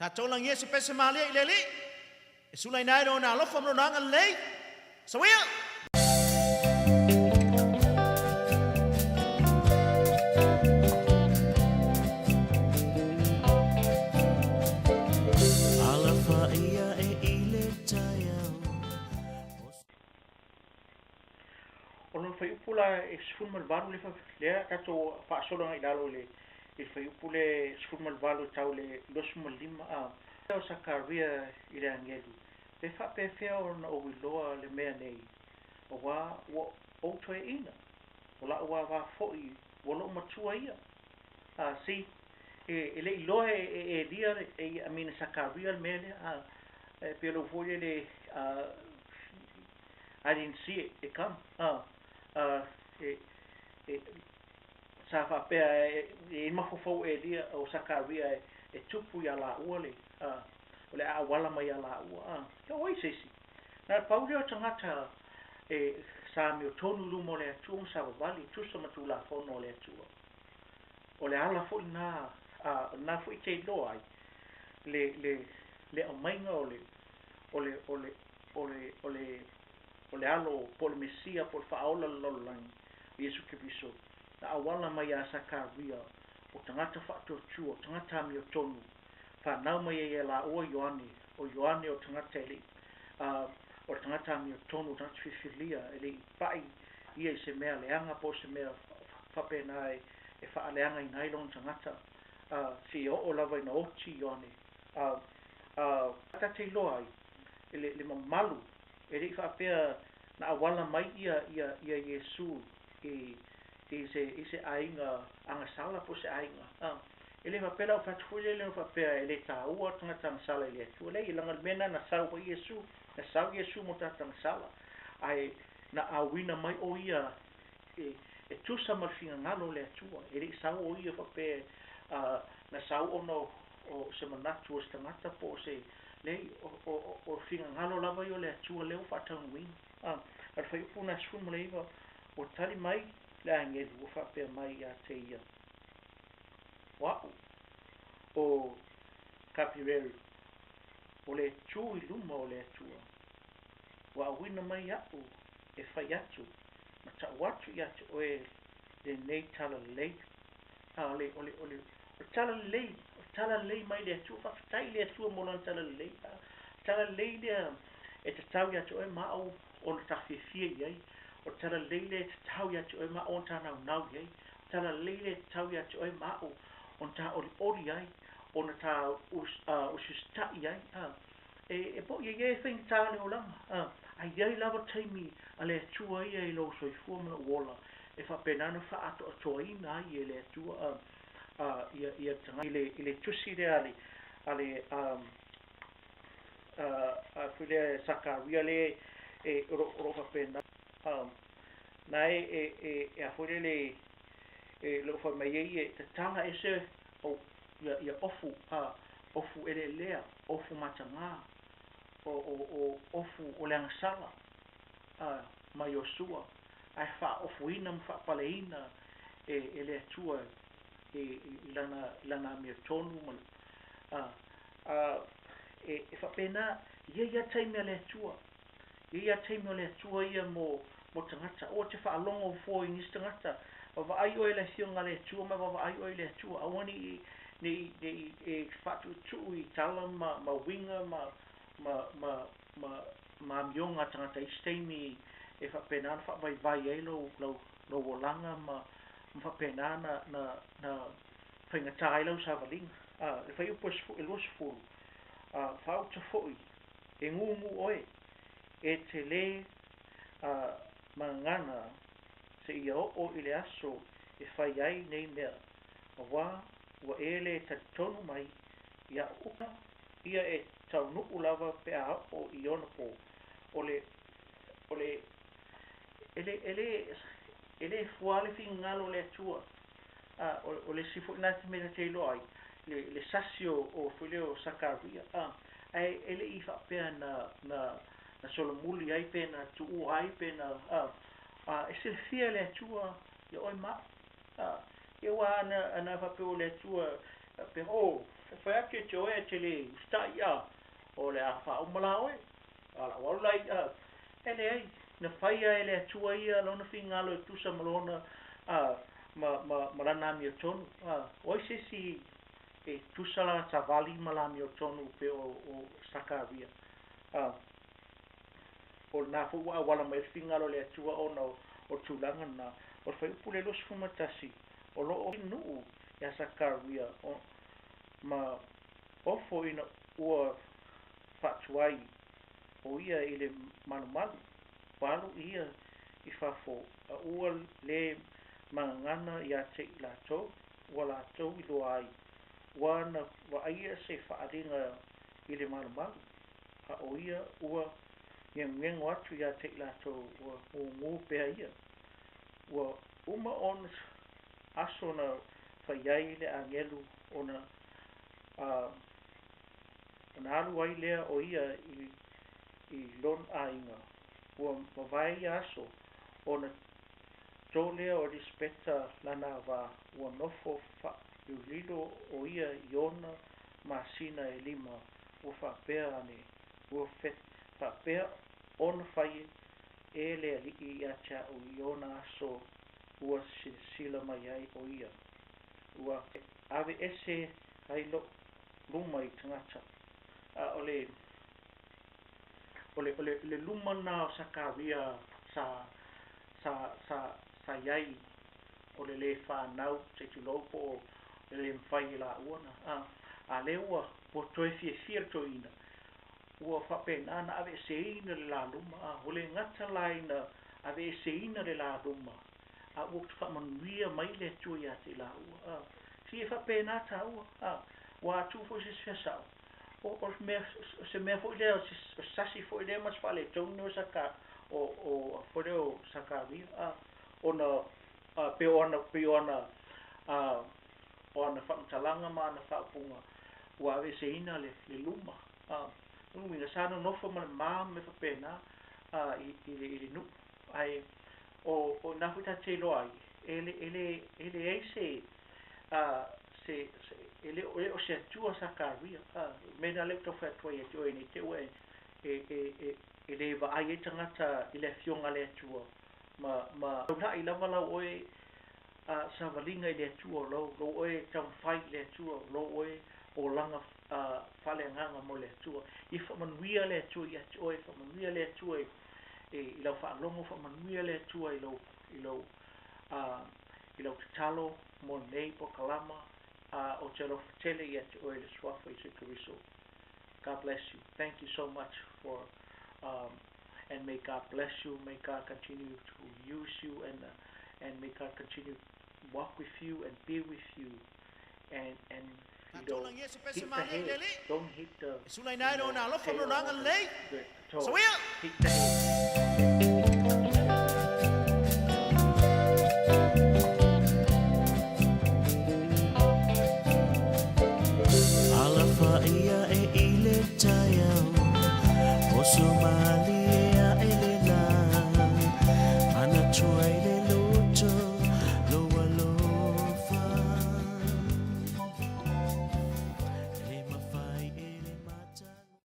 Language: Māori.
ta tolang ye se pese malia ileli e sulai nai do na lo fam no nanga lei so ya Ono fai upula e sfun malvalu le fa le kato fa solo ngai dalo le e fai upule sfun malvalu tau le 2.5 a o sakaria ile angelu pe fa pe fe ona o wiloa le mea nei o wa o toe ina o la wa va foi o lo matua ia a si e le iloa e dia e a mina sakaria le mea a pe lo foi le I didn't see it come sa fa pe e mafofo e dia o sakaria e tupu ya la ule o le awala mai ya la ua to oi sesi na paulo tangata e sa mi tonu lu mo le tu sa vali tu so matu la fono le tu o le ala fo na fo te lo ai le o mai o le alo por mesia por faola lolang Yesu Kristo na awala mai a sakaria o tangata fa to tu o tangata mi o tonu fa na mai e la o Yohane o tangata ele o tangata mi o tonu ta fifilia ele pai ia se mea le anga po se mea fa pena e fa le anga i nylon tangata si o lava na ochi Yohane ta te loai ele malu ele fa pe na awala mai ia Yesu se ainga anga sala po se ainga ele fa pela fa tfuile le fa pe ele ta ua tanga tanga sala ile tu le ilanga mena na sa o Yesu na sa Yesu mo ta tanga sala ai na awina mai o ia e tu sa marfinga ngalo le tu ele sa o ia fa pe na sa ono o se manatu o stangata po se lei o finga ngalo lava yo le tu le fa tanga win ar fa fu na sfun mo leiva o tali mai le angel o fa pe mai ya te ia wa o capirel o le tu i luma o le tua wa wina mai ya o e fa ya tu ma ta watu ya tu o le nei tala lei ole tala lei mai le tu fa tai le tu mo lan tala lei le e te tau ya tu e ma o ta fifia ai o tala lei le te tau ya tu e ma o ta nau ai tala lei le tau ya tu e ma o ta ori ai o na ta usista ai e po ye thing ta le ola ai ye lava taimi ale tu ai e lo so fu mo wola e fa penana fa ato toina ai le tu ia tanga ile tusi le ale fule sakaria le e ro fa pena nai e fule le lo fa mai e tanga ese o ia ofu ele lea ofu matanga o ofu o le sala mai Yosua ai fa ofu ina fa paleina ele tua lana mi tonu man e fa pena ia taimi le tua le tua ia mo tangata o te fa longo fo in tangata va ai o ele sionga le tua ma va ai o ele tua awani ni e fa tu i tala ma winga ma mionga tangata i steimi e fa pena fa vai elo lo wolanga ma fa pena na fainga tailo sa valing e fa eu pos e los fu fa o foi e ngungu oe e te le mangana se ia o ile aso e fa ai nei mea wa ele ta tonu mai ia uka ia e tau nuku lava pe a o iona po ole ele fuale fingalo le tua ole sifu na te mena te loi le sasio o fuleo sakaria ai ele I fa pe na solomuli ai pe na tu ai pe na e se fia le tua ia oi ma e wa na fa pe le tua pe o fa ke te oe te le ustai a o le a fa umala oe ala wala ia ele ai na faia ele atua ia lona fingalo e tusa malona a ma lana mi tonu oi se si e tusa la tavali mala mi tonu pe o Sakaria o na fu wala mai fingalo le atua ona o tulanga na o fai pule los fumatasi o lo o nu ya Sakaria o ma ofo ina ua fatuai o ia ile manumalu walu ia i fafo a ua le mangana ia te lato ua lato i loa ai wana wa ia se faaringa ile manumalu a o ia ua ngengo atu ia te lato ua ngu pea ia ua uma on aso na whaiai le angelu ona ona alu ai lea o ia i lon ainga ua mawai aso ona tō lea o rispeta lana wa ua nofo fa iulilo o ia i ona masina e lima ua whapea ane ua whapea ona whai e lea li i acha o i ona aso ua sila mai ai o ia ua ave ese hai lo luma i tangata ole luma na o Sakaria sa iai o le whanau te tulopo le mwhai la uana a le ua po toe fia to ina ua whapena na ave se ina le la luma o le ngata la ina ave se ina le la luma a ua whamanuia mai le tui a te la ua si e whapena ta ua wa tu fo se fesa o se me fo le o sasi fo le mas fale tonu o saka o fo le o Sakaria ona peona ona whamatalanga ma na whapunga ua ave se ina le luma minga sana nofo ma me whapena i le nu ai o na huta te loai ele eise se ele o se tua Sakaria me na le to fa to e to ni te we ele va ai tangata ile fionga le tua ma na ila vala oe sa valinga ile tua lo oe tam fai le tua lo oe o langa fale nganga mo le tua I fa manuia le tua ia oe fa manuia le tua e lo fa longo fa manuia le tua i lo talo mo nei po kalama o te lo tele ia te oe le swafo I te kuriso. God bless you. Thank you so much for and may God bless you. May God continue to use you and may God continue to walk with you and be with you and you know, hit the head. Don't hit the Sulai nai no na lo tail fo no or na the lei. toe. So ia. Hit the head.